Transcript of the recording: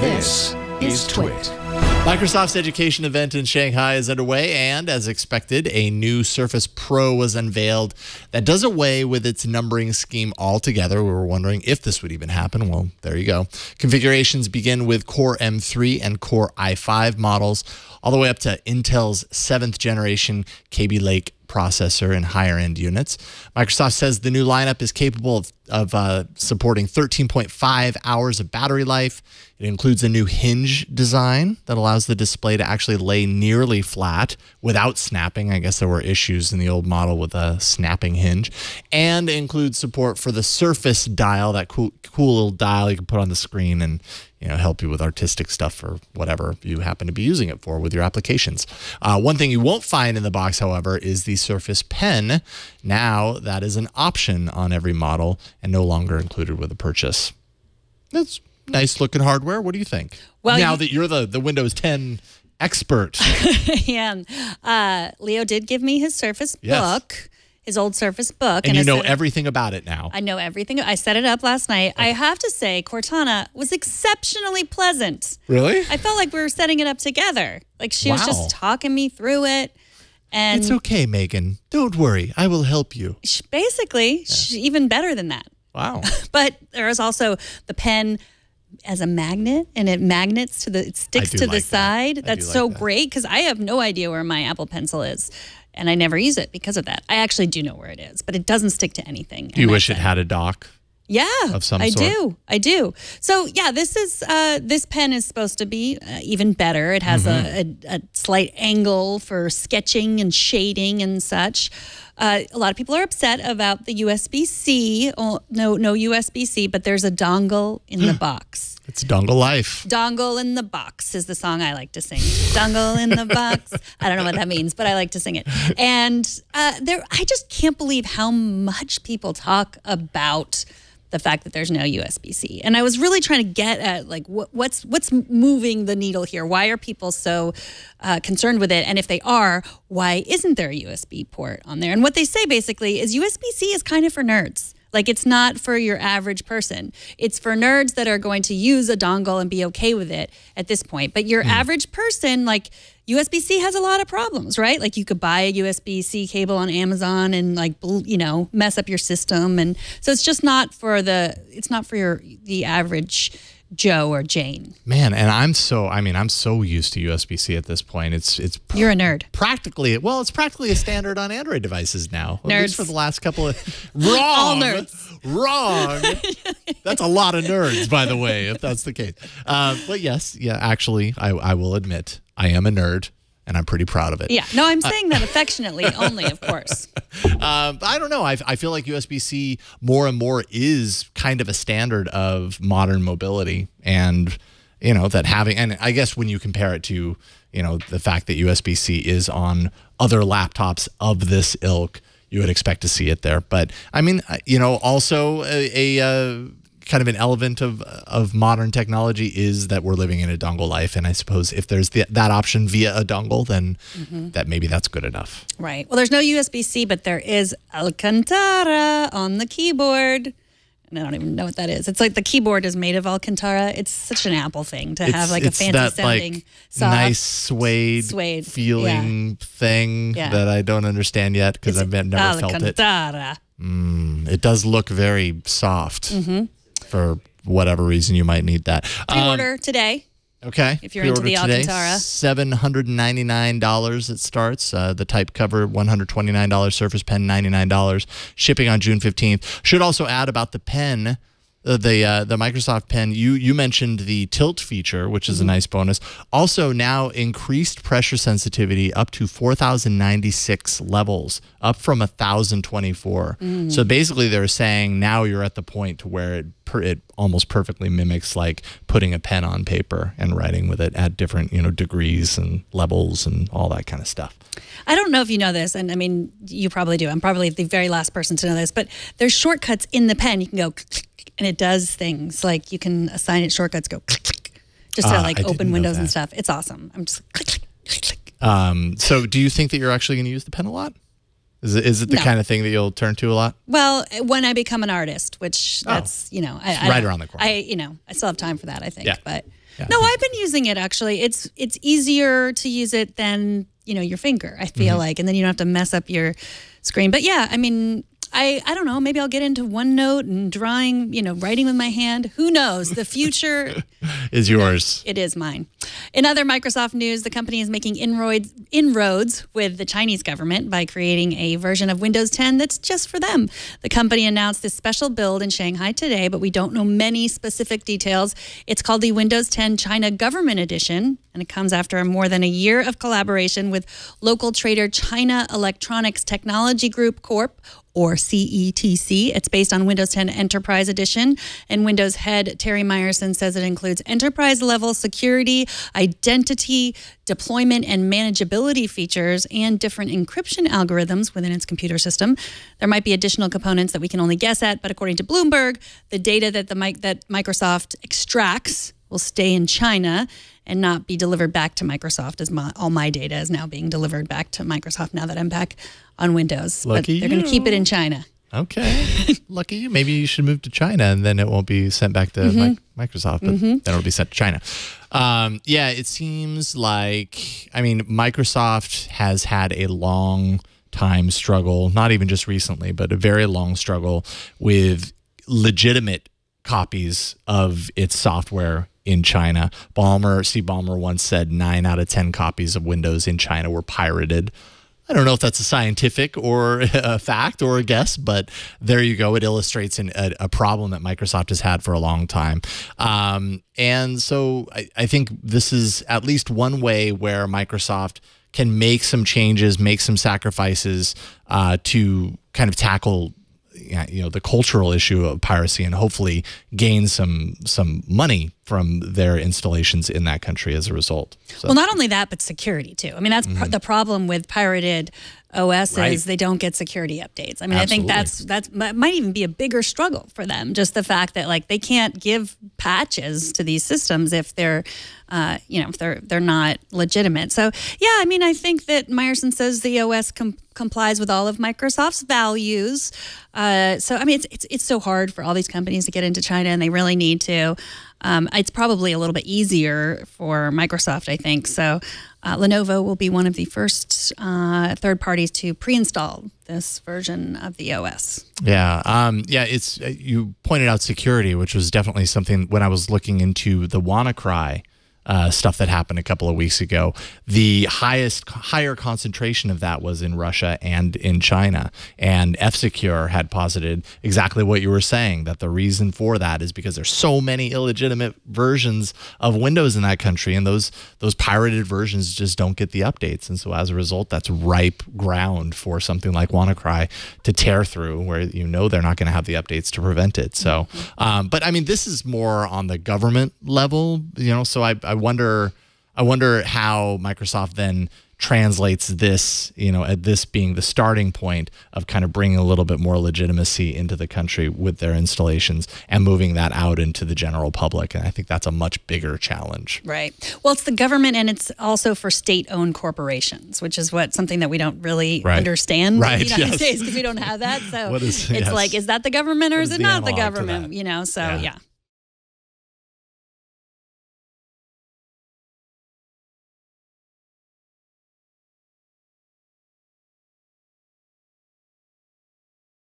This is TWiT. Microsoft's education event in Shanghai is underway, and as expected, a new Surface Pro was unveiled that does away with its numbering scheme altogether. We were wondering if this would even happen. Well, there you go. Configurations begin with Core M3 and Core i5 models, all the way up to Intel's 7th generation Kaby Lake processor in higher-end units. Microsoft says the new lineup is capable of supporting 13.5 hours of battery life. It includes a new hinge design that allows the display to actually lay nearly flat without snapping. I guess there were issues in the old model with a snapping hinge. And includes support for the Surface dial, that cool little dial you can put on the screen and help you with artistic stuff or whatever you happen to be using it for with your applications. One thing you won't find in the box, however, is the Surface Pen. Now that is an option on every model and no longer included with the purchase. That's nice looking hardware. What do you think? Well, now that you're the Windows 10 expert. Yeah. Leo did give me his Surface book. His old Surface book. And you know everything about it now. I know everything. I set it up last night. I have to say, Cortana was exceptionally pleasant. Really? I felt like we were setting it up together. Like she was just talking me through it. And it's okay, Megan. Don't worry. I will help you. Basically, even better than that. Wow. But there is also the pen as a magnet, and it sticks to the side. That's so great because I have no idea where my Apple Pencil is. And I never use it because of that. I actually do know where it is, but it doesn't stick to anything. Do you wish it had a dock? Yeah, of some sort? I do. So yeah, this pen is supposed to be even better. It has a slight angle for sketching and shading and such. A lot of people are upset about the USB-C. Oh, no USB-C, but there's a dongle in the box. It's dongle life. Dongle in the box is the song I like to sing. Dongle in the box. I don't know what that means, but I like to sing it. And I just can't believe how much people talk about the fact that there's no USB-C. And I was really trying to get at like what's moving the needle here? Why are people so concerned with it? And if they are, why isn't there a USB port on there? And what they say basically is USB-C is kind of for nerds. Like it's not for your average person. It's for nerds that are going to use a dongle and be okay with it at this point. But your average person, like USB-C has a lot of problems, right? Like you could buy a USB-C cable on Amazon and like, mess up your system. And so it's just not for the average Joe or Jane. Man, and I'm so used to USB-C at this point. You're a nerd. It's practically a standard on Android devices now. At Nerds. least for the last couple of wrong. All nerds. Wrong. That's a lot of nerds, by the way, if that's the case. But yes, actually, I will admit I am a nerd. And I'm pretty proud of it. Yeah. No, I'm saying that affectionately only, of course. I don't know. I feel like USB-C more and more is kind of a standard of modern mobility. And, that having, and I guess when you compare it to, the fact that USB-C is on other laptops of this ilk, you would expect to see it there. But I mean, also a kind of an element of modern technology is that we're living in a dongle life, and I suppose if there's that option via a dongle, then maybe that's good enough. Right. Well, there's no USB-C, but there is Alcantara on the keyboard. And I don't even know what that is. It's like the keyboard is made of Alcantara. It's such an Apple thing to have like a fancy sounding, like, soft, nice suede feeling thing that I don't understand yet because I've never felt it. Alcantara. It does look very soft. For whatever reason, you might need that. Pre-order today. Okay. If you're into the Alcantara. $799 it starts. The type cover, $129. Surface Pen, $99. Shipping on June 15th. Should also add about the pen, the Microsoft Pen. You mentioned the tilt feature, which is a nice bonus. Also now increased pressure sensitivity up to 4,096 levels, up from 1,024. So basically they're saying now you're at the point to where it almost perfectly mimics like putting a pen on paper and writing with it at different degrees and levels and all that kind of stuff. I don't know if you know this, and I mean you probably do. I'm probably the very last person to know this, but there's shortcuts in the pen. You can go click, and it does things like you can assign it shortcuts, go click, click, just to like open windows and stuff. It's awesome. I'm just click, click, click, click. So do you think that you're actually going to use the pen a lot? Is it the kind of thing that you'll turn to a lot? Well, when I become an artist, which that's, I right around the corner. I still have time for that, I think. Yeah. But Yeah. no, I've been using it actually. It's easier to use it than, your finger, I feel like, and then you don't have to mess up your screen. But yeah, I mean, I don't know, maybe I'll get into OneNote and drawing, writing with my hand. Who knows? The future is yours. It is mine. In other Microsoft news, the company is making inroads with the Chinese government by creating a version of Windows 10 that's just for them. The company announced this special build in Shanghai today, but we don't know many specific details. It's called the Windows 10 China Government Edition, and it comes after more than a year of collaboration with local trader China Electronics Technology Group Corp, or CETC. It's based on Windows 10 Enterprise Edition, and Windows head Terry Myerson says it includes enterprise-level security, identity, deployment, and manageability features, and different encryption algorithms within its computer system. There might be additional components that we can only guess at, but according to Bloomberg, the data that Microsoft extracts will stay in China and not be delivered back to Microsoft, as all my data is now being delivered back to Microsoft now that I'm back on Windows. Lucky but they're going to keep it in China. Okay. Lucky you. Maybe you should move to China, and then it won't be sent back to Microsoft, but then it'll be sent to China. Yeah, it seems like, Microsoft has had a long time struggle, not even just recently, but a very long struggle with legitimate copies of its software in China. Steve Ballmer once said 9 out of 10 copies of Windows in China were pirated. I don't know if that's a scientific or a fact or a guess, but there you go. It illustrates a problem that Microsoft has had for a long time. And so I think this is at least one way where Microsoft can make some changes, make some sacrifices to kind of tackle the cultural issue of piracy and hopefully gain some money from their installations in that country as a result. So. Well, not only that, but security too. That's the problem with pirated OS is they don't get security updates. I think that might even be a bigger struggle for them. Just the fact that they can't give patches to these systems if they're if they're not legitimate. So yeah, I think that Myerson says the OS complies with all of Microsoft's values. It's so hard for all these companies to get into China, and they really need to. It's probably a little bit easier for Microsoft, I think. So Lenovo will be one of the first third parties to pre-install this version of the OS. Yeah. It's you pointed out security, which was definitely something when I was looking into the WannaCry stuff that happened a couple of weeks ago. The higher concentration of that was in Russia and in China. And F-Secure had posited exactly what you were saying, that the reason for that is because there's so many illegitimate versions of Windows in that country, and those pirated versions just don't get the updates. And so as a result, that's ripe ground for something like WannaCry to tear through, where they're not going to have the updates to prevent it. So, but this is more on the government level, so I wonder how Microsoft then translates this, this being the starting point of kind of bringing a little bit more legitimacy into the country with their installations and moving that out into the general public. And I think that's a much bigger challenge. Right. Well, it's the government, and it's also for state-owned corporations, which is something that we don't really understand in the United States because we don't have that. So is that the government or is it not the government? So yeah.